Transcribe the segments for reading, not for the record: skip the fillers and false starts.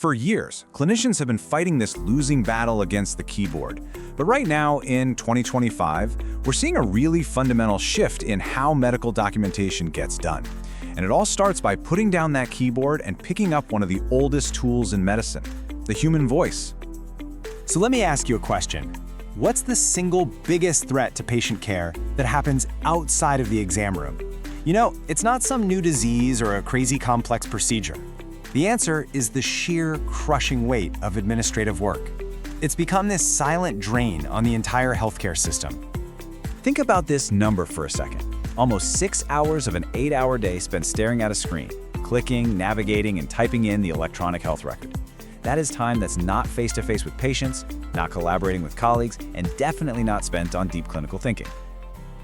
For years, clinicians have been fighting this losing battle against the keyboard. But right now, in 2025, we're seeing a really fundamental shift in how medical documentation gets done. And it all starts by putting down that keyboard and picking up one of the oldest tools in medicine, the human voice. So let me ask you a question. What's the single biggest threat to patient care that happens outside of the exam room? You know, it's not some new disease or a crazy complex procedure. The answer is the sheer crushing weight of administrative work. It's become this silent drain on the entire healthcare system. Think about this number for a second. Almost 6 hours of an 8-hour day spent staring at a screen, clicking, navigating, and typing in the electronic health record. That is time that's not face-to-face with patients, not collaborating with colleagues, and definitely not spent on deep clinical thinking.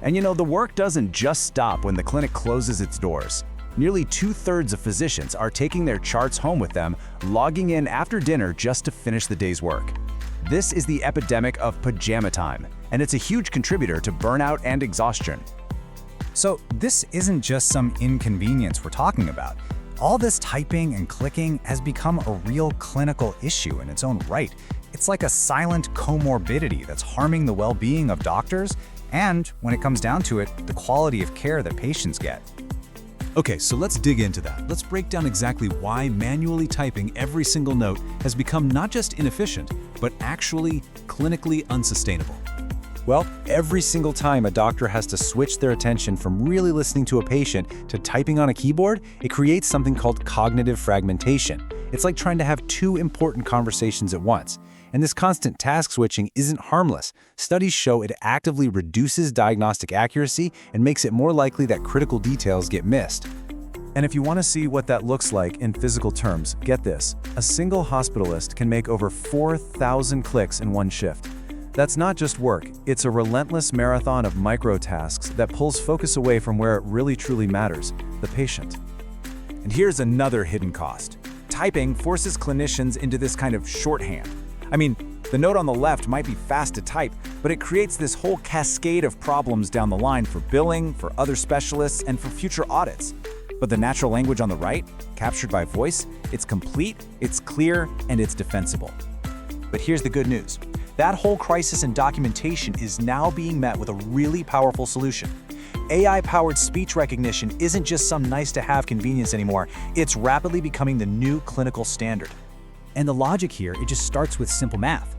And you know, the work doesn't just stop when the clinic closes its doors. Nearly 2/3 of physicians are taking their charts home with them, logging in after dinner just to finish the day's work. This is the epidemic of pajama time, and it's a huge contributor to burnout and exhaustion. So this isn't just some inconvenience we're talking about. All this typing and clicking has become a real clinical issue in its own right. It's like a silent comorbidity that's harming the well-being of doctors and, when it comes down to it, the quality of care that patients get. Okay, so let's dig into that. Let's break down exactly why manually typing every single note has become not just inefficient, but actually clinically unsustainable. Well, every single time a doctor has to switch their attention from really listening to a patient to typing on a keyboard, it creates something called cognitive fragmentation. It's like trying to have two important conversations at once. And this constant task switching isn't harmless. Studies show it actively reduces diagnostic accuracy and makes it more likely that critical details get missed. And if you want to see what that looks like in physical terms, get this. A single hospitalist can make over 4,000 clicks in one shift. That's not just work, it's a relentless marathon of micro-tasks that pulls focus away from where it really truly matters, the patient. And here's another hidden cost. Typing forces clinicians into this kind of shorthand. I mean, the note on the left might be fast to type, but it creates this whole cascade of problems down the line for billing, for other specialists, and for future audits. But the natural language on the right, captured by voice, it's complete, it's clear, and it's defensible. But here's the good news. That whole crisis in documentation is now being met with a really powerful solution. AI-powered speech recognition isn't just some nice-to-have convenience anymore, it's rapidly becoming the new clinical standard. And the logic here, it just starts with simple math.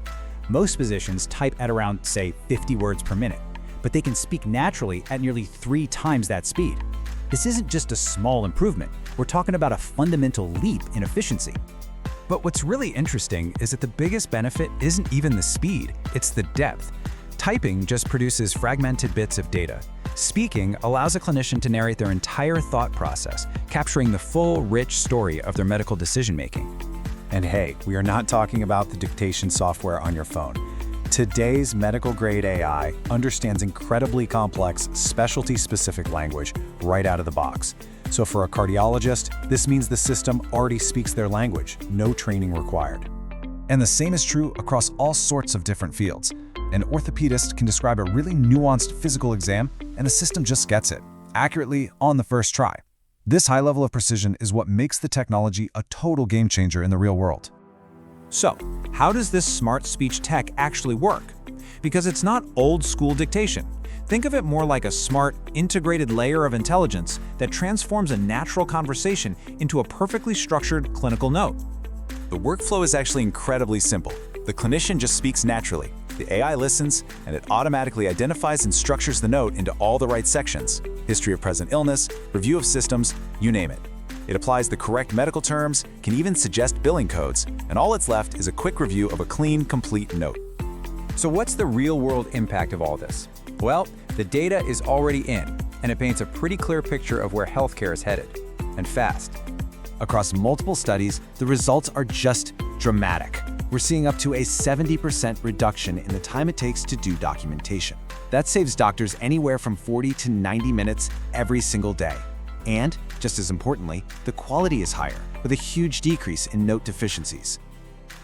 Most physicians type at around, say, 50 words per minute, but they can speak naturally at nearly 3 times that speed. This isn't just a small improvement. We're talking about a fundamental leap in efficiency. But what's really interesting is that the biggest benefit isn't even the speed, it's the depth. Typing just produces fragmented bits of data. Speaking allows a clinician to narrate their entire thought process, capturing the full, rich story of their medical decision-making. And hey, we are not talking about the dictation software on your phone. Today's medical-grade AI understands incredibly complex, specialty-specific language right out of the box. So for a cardiologist, this means the system already speaks their language, no training required. And the same is true across all sorts of different fields. An orthopedist can describe a really nuanced physical exam, and the system just gets it, accurately on the first try. This high level of precision is what makes the technology a total game changer in the real world. So, how does this smart speech tech actually work? Because it's not old-school dictation. Think of it more like a smart, integrated layer of intelligence that transforms a natural conversation into a perfectly structured clinical note. The workflow is actually incredibly simple. The clinician just speaks naturally. The AI listens, and it automatically identifies and structures the note into all the right sections. History of present illness, review of systems, you name it. It applies the correct medical terms, can even suggest billing codes, and all it's left is a quick review of a clean, complete note. So what's the real-world impact of all this? Well, the data is already in, and it paints a pretty clear picture of where healthcare is headed, and fast. Across multiple studies, the results are just dramatic. We're seeing up to a 70% reduction in the time it takes to do documentation. That saves doctors anywhere from 40 to 90 minutes every single day. And, just as importantly, the quality is higher, with a huge decrease in note deficiencies.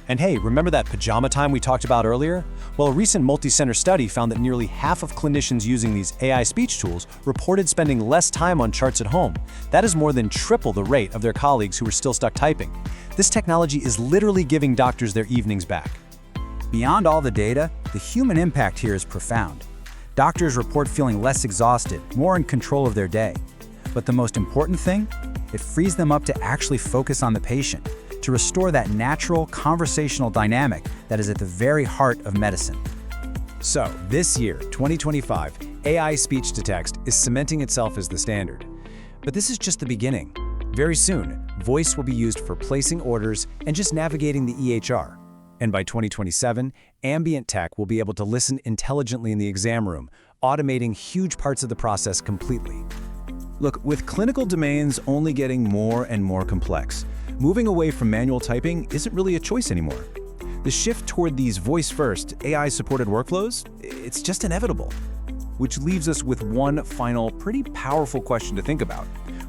And hey, remember that pajama time we talked about earlier? Well, a recent multi-center study found that nearly half of clinicians using these AI speech tools reported spending less time on charts at home. That is more than triple the rate of their colleagues who were still stuck typing. This technology is literally giving doctors their evenings back. Beyond all the data, the human impact here is profound. Doctors report feeling less exhausted, more in control of their day. But the most important thing? It frees them up to actually focus on the patient, to restore that natural conversational dynamic that is at the very heart of medicine. So, this year, 2025, AI speech-to-text is cementing itself as the standard. But this is just the beginning. Very soon, voice will be used for placing orders and just navigating the EHR. And by 2027, ambient tech will be able to listen intelligently in the exam room, automating huge parts of the process completely. Look, with clinical domains only getting more and more complex, moving away from manual typing isn't really a choice anymore. The shift toward these voice-first, AI-supported workflows, it's just inevitable. Which leaves us with one final, pretty powerful question to think about.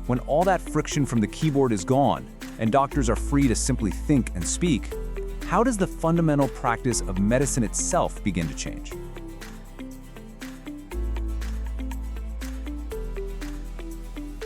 When all that friction from the keyboard is gone, and doctors are free to simply think and speak, how does the fundamental practice of medicine itself begin to change?